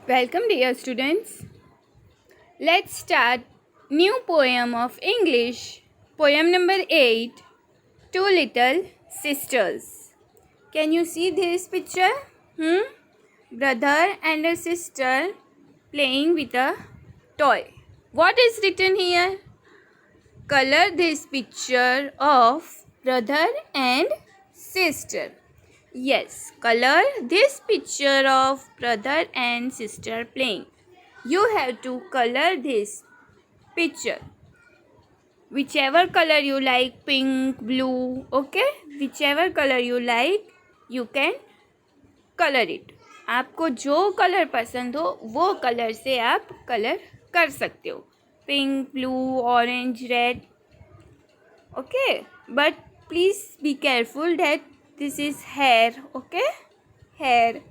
Welcome, dear students. Let's start new poem of English. Poem number 8, Two Little Sisters. Can you see this picture? Brother and a sister playing with a toy. What is written here? Color this picture of brother and sister. Yes, color this picture of brother and sister playing. You have to color this picture. Whichever color you like, pink, blue, okay? Whichever color you like, you can color it. आपको जो colour पसंद हो वो colour से आप colour कर सकते हो. Pink, blue, orange, red. Okay, but please be careful that this is hair, okay? Hair.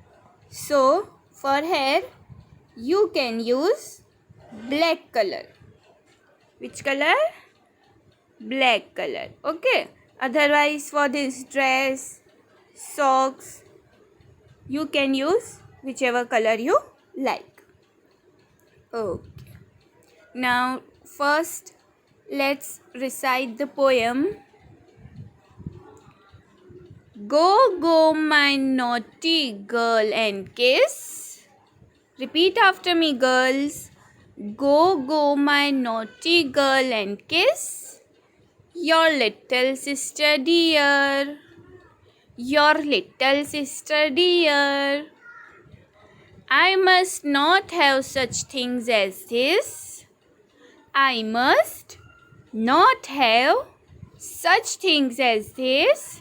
So for hair you can use black color. Which color? Black color, okay? Otherwise for this dress, socks, you can use whichever color you like. Okay. Now first let's recite the poem. Go, go, my naughty girl, and kiss. Repeat after me, girls. Go, go, my naughty girl, and kiss your little sister dear. Your little sister dear. I must not have such things as this. I must not have such things as this.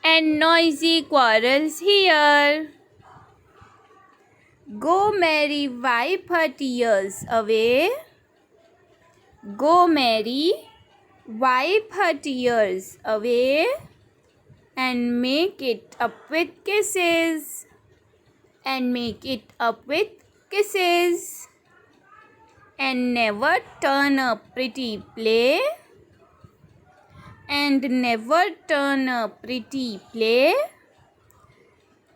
And noisy quarrels here. Go, Mary, wipe her tears away. Go, Mary, wipe her tears away and make it up with kisses. And make it up with kisses. And never turn a pretty play. And never turn a pretty play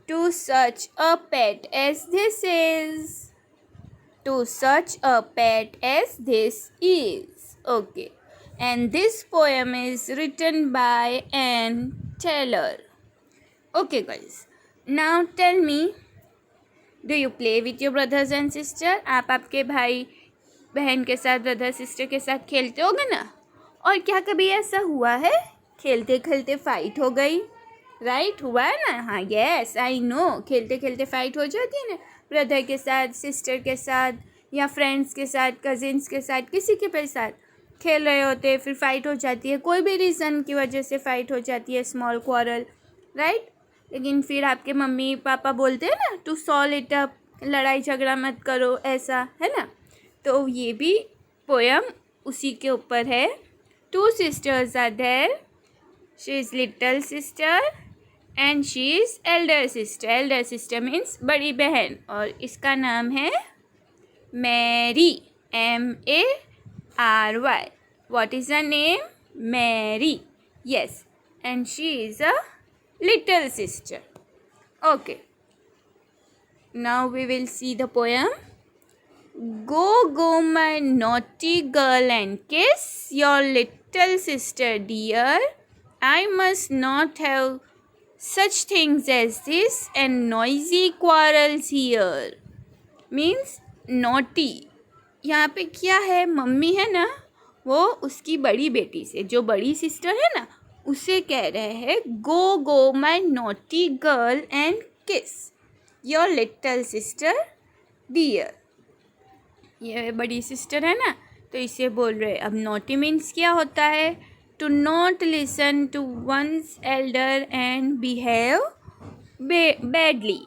to such a pet as this is. To such a pet as this is. Okay. And this poem is written by Anne Taylor. Okay, guys. Now tell me, do you play with your brothers and sisters? आप आपके भाई बहन के साथ, brother sister के साथ खेलते होगे ना? और क्या कभी ऐसा हुआ है खेलते खेलते फाइट हो गई? राइट, हुआ है ना? हाँ, यस, आई नो. खेलते खेलते फाइट हो जाती है ना, ब्रदर के साथ, सिस्टर के साथ, या फ्रेंड्स के साथ, कजिन्स के साथ, किसी के साथ खेल रहे होते, फिर फाइट हो जाती है. कोई भी रीज़न की वजह से फाइट हो जाती है, स्मॉल क्वारल, राइट. लेकिन फिर आपके मम्मी पापा बोलते हैं ना, टू सॉल्व इट अप, लड़ाई झगड़ा मत करो, ऐसा है ना. तो ये भी पोयम उसी के ऊपर है. Two sisters are there. She is little sister and she is elder sister. Elder sister means बड़ी बहन, और इसका नाम है Mary. M-A-R-Y. What is her name? Mary. Yes, and she is a little sister. Okay. Now we will see the poem. Go, go, my naughty girl, and kiss your little sister dear. I must not have such things as this and noisy quarrels here. Means naughty. यहाँ पे क्या है? Mummy है ना, वो उसकी बड़ी बेटी से, जो बड़ी सिस्टर है ना, उसे कह रहे हैं go, go, my naughty girl, and kiss your little sister dear. ये बड़ी सिस्टर है ना, तो इसे बोल रहे. अब नॉटी मीन्स क्या होता है? To not listen to one's elder and behave badly.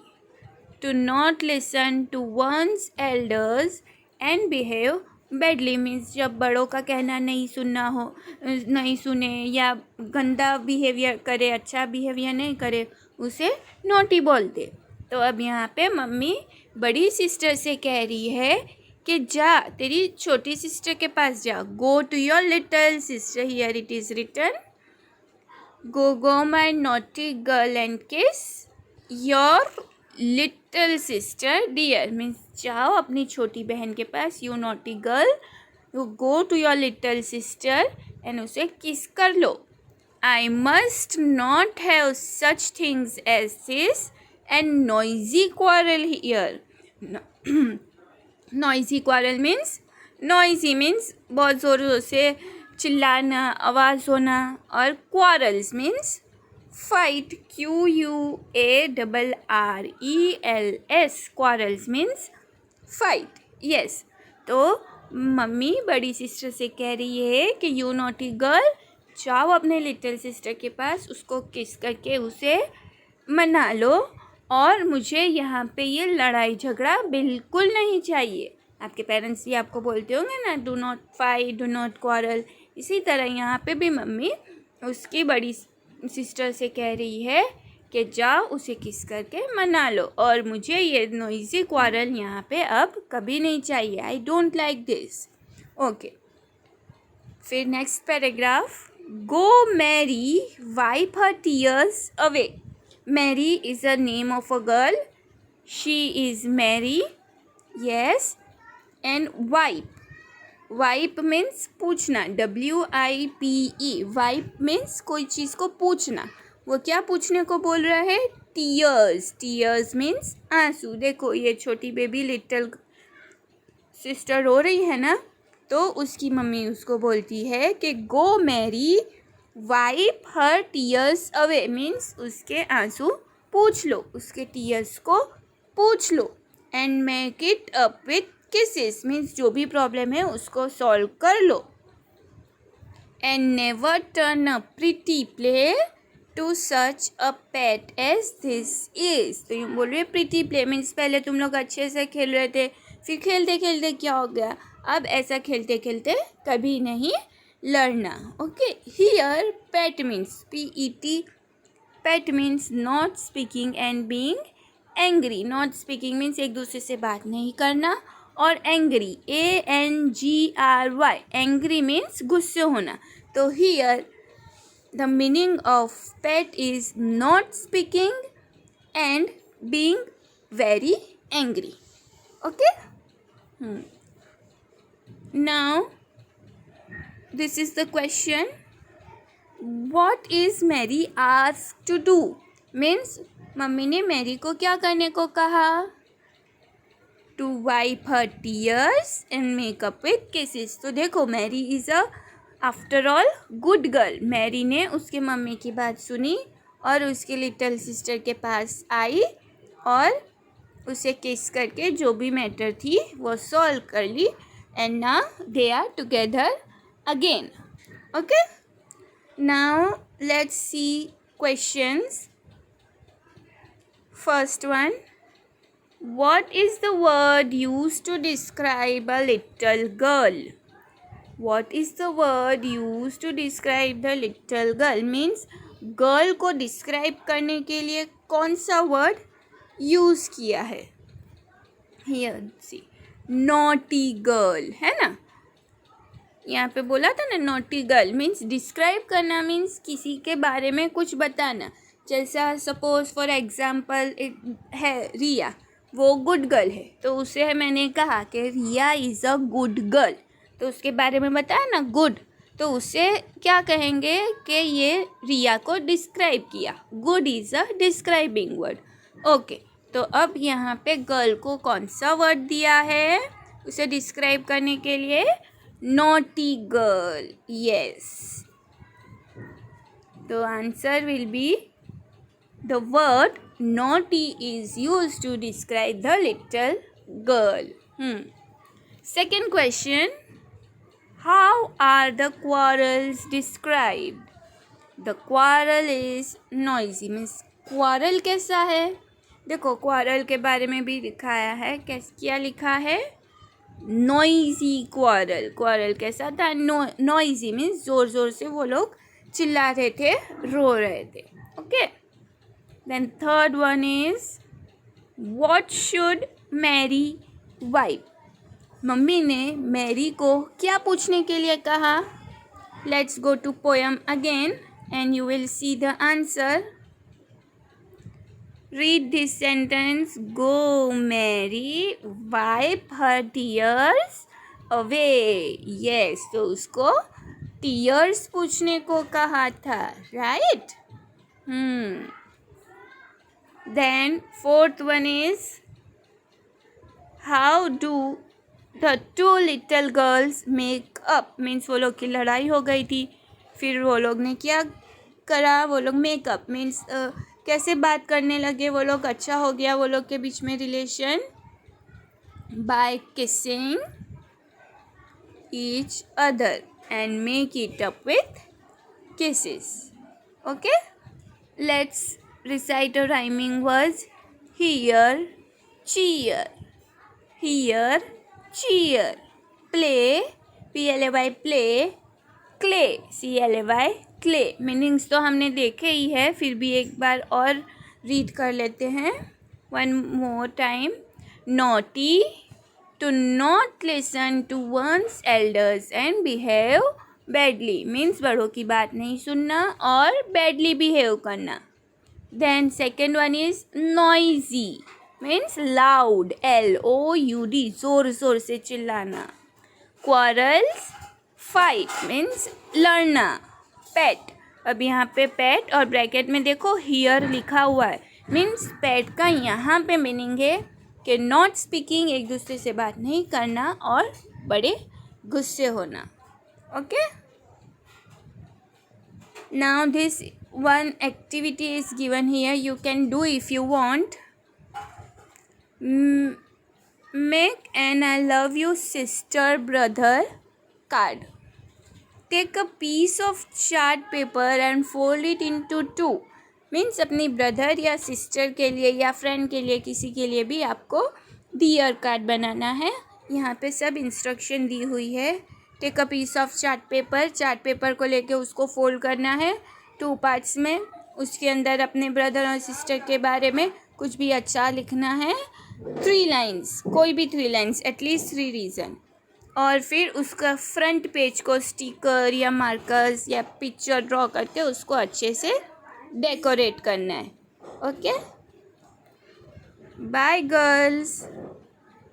To not listen to one's elders and behave badly means जब बड़ों का कहना नहीं सुनना हो, नहीं सुने, या गंदा बिहेवियर करे, अच्छा बिहेवियर नहीं करे, उसे नॉटी बोलते. तो अब यहाँ पे मम्मी बड़ी सिस्टर से कह रही है कि जा, तेरी छोटी सिस्टर के पास जा. Go to your little sister. Here it is written, go, go, my naughty girl, and kiss your little sister dear means जाओ अपनी छोटी बहन के पास, you naughty girl, you go to your little sister and उसे kiss कर लो. I must not have such things as this and noisy quarrel here. Noisy quarrel means noisy means बहुत ज़ोरों से चिल्लाना, आवाज़ होना, और quarrels means fight, QUARRELS. Quarrels means fight. Yes. तो मम्मी बड़ी सिस्टर से कह रही है कि यू नॉटी गर्ल, जाओ अपने लिटिल सिस्टर के पास, उसको किस करके उसे मना लो, और मुझे यहाँ पे ये लड़ाई झगड़ा बिल्कुल नहीं चाहिए. आपके पेरेंट्स भी आपको बोलते होंगे ना, do not fight, do not quarrel. इसी तरह यहाँ पे भी मम्मी उसकी बड़ी सिस्टर से कह रही है कि जाओ उसे किस करके मना लो, और मुझे ये नॉइज़ी क्वारल यहाँ पे अब कभी नहीं चाहिए. I don't like this. Okay, फिर next paragraph. Go Mary, wipe her tears away. Mary is a name of a girl. She is Mary. Yes. And wipe. Wipe means पूछना. WIPE. Wipe means कोई चीज़ को पूछना. वो क्या पूछने को बोल रहा है? Tears. Tears means आंसू. देखो ये छोटी बेबी लिटिल सिस्टर रो रही है ना, तो उसकी मम्मी उसको बोलती है कि go Mary, wipe her tears away means उसके आंसू पूछ लो, उसके टीयर्स को पूछ लो, and make it up with kisses means जो भी प्रॉब्लम है उसको सॉल्व कर लो, and never turn a pretty play to such a pet as this is. तो यूँ बोल रही है प्रिटी प्ले मीन्स पहले तुम लोग अच्छे से खेल रहे थे, फिर खेलते खेलते क्या हो गया, अब ऐसा खेलते खेलते कभी नहीं लड़ना. Okay, here pet means PET. Pet means not speaking and being angry. Not speaking means एक दूसरे से बात नहीं करना, और एंग्री ANGRY. एंग्री मीन्स गुस्से होना. तो here the meaning of pet is not speaking and being very angry. Okay. Now, this is the question. What is Mary asked to do? Means mummy ने मैरी को क्या करने को कहा? To wipe her tears and make up with kisses. तो देखो Mary is a after all good girl. Mary ने उसके मम्मी की बात सुनी और उसके लिटिल सिस्टर के पास आई और उसे किस करके जो भी मैटर थी वो सॉल्व कर ली, and now they are together again. Okay, now let's see questions. First one, what is the word used to describe a little girl? What is the word used to describe the little girl? Means girl को describe करने के लिए कौन सा word use किया है? Here see, naughty girl है ना, यहाँ पे बोला था ना नॉटी गर्ल मीन्स डिस्क्राइब करना, मीन्स किसी के बारे में कुछ बताना. जैसा सपोज फॉर एग्जांपल है रिया, वो गुड गर्ल है, तो उसे मैंने कहा कि रिया इज़ अ गुड गर्ल, तो उसके बारे में बताया ना गुड, तो उसे क्या कहेंगे कि ये रिया को डिस्क्राइब किया. Good is a describing word. Okay, तो अब यहाँ पे गर्ल को कौन सा वर्ड दिया है उसे डिस्क्राइब करने के लिए? Naughty girl. यस, तो answer will be the word naughty is used to describe the little girl. Second question, how are the quarrels described? The quarrel is noisy means quarrel कैसा है? देखो क्वारल के बारे में भी दिखाया है. क्या लिखा है? Noisy quarrel. क्वारल कैसा था? नॉइजी मीन्स ज़ोर ज़ोर से वो लोग चिल्ला रहे थे, रो रहे थे. Okay, then third one is what should Mary wipe? Mummy ने मैरी को क्या पूछने के लिए कहा? Let's go to poem again and you will see the answer. Read this sentence. Go, Mary, wipe her tears away. Yes, तो उसको tears पूछने को कहा था, right? Then fourth one is, how do the two little girls make up? Means वो लोग की लड़ाई हो गई थी, फिर वो लोग ने क्या करा, वो लोग मेकअप मीन्स कैसे बात करने लगे वो लोग, अच्छा हो गया वो लोग के बीच में relation, by kissing each other and make it up with kisses. Okay, let's recite a rhyming words. Here, cheer. Here, cheer. Play, play, play. Clay, clay, clay. Meanings तो हमने देखे ही है, फिर भी एक बार और रीड कर लेते हैं. One more time. Naughty, to not listen to one's elders and behave badly. Means बड़ों की बात नहीं सुनना और badly behave करना. Then second one is noisy, means loud, loud, जोर जोर से चिल्लाना. Quarrels, fight, means लड़ना. Pet, अब यहाँ पे pet और ब्रैकेट में देखो here लिखा हुआ है, मीन्स pet का यहाँ पे मीनिंग है कि नॉट स्पीकिंग, एक दूसरे से बात नहीं करना और बड़े गुस्से होना. Okay, now this one activity is given here, you can do if you want. Make an I love you sister brother card. Take a piece of chart paper and fold it into two. Means अपनी brother या sister के लिए या friend के लिए, किसी के लिए भी आपको डियर कार्ड बनाना है. यहाँ पे सब इंस्ट्रक्शन दी हुई है. Take a piece of chart paper को लेके उसको फोल्ड करना है 2 पार्ट्स में. उसके अंदर अपने ब्रदर और सिस्टर के बारे में कुछ भी अच्छा लिखना है. 3 लाइन्स, कोई भी 3 लाइन्स, एटलीस्ट 3 रीज़न. और फिर उसका फ्रंट पेज को स्टिकर या मार्कर्स या पिक्चर ड्रॉ करके उसको अच्छे से डेकोरेट करना है. Okay, bye girls.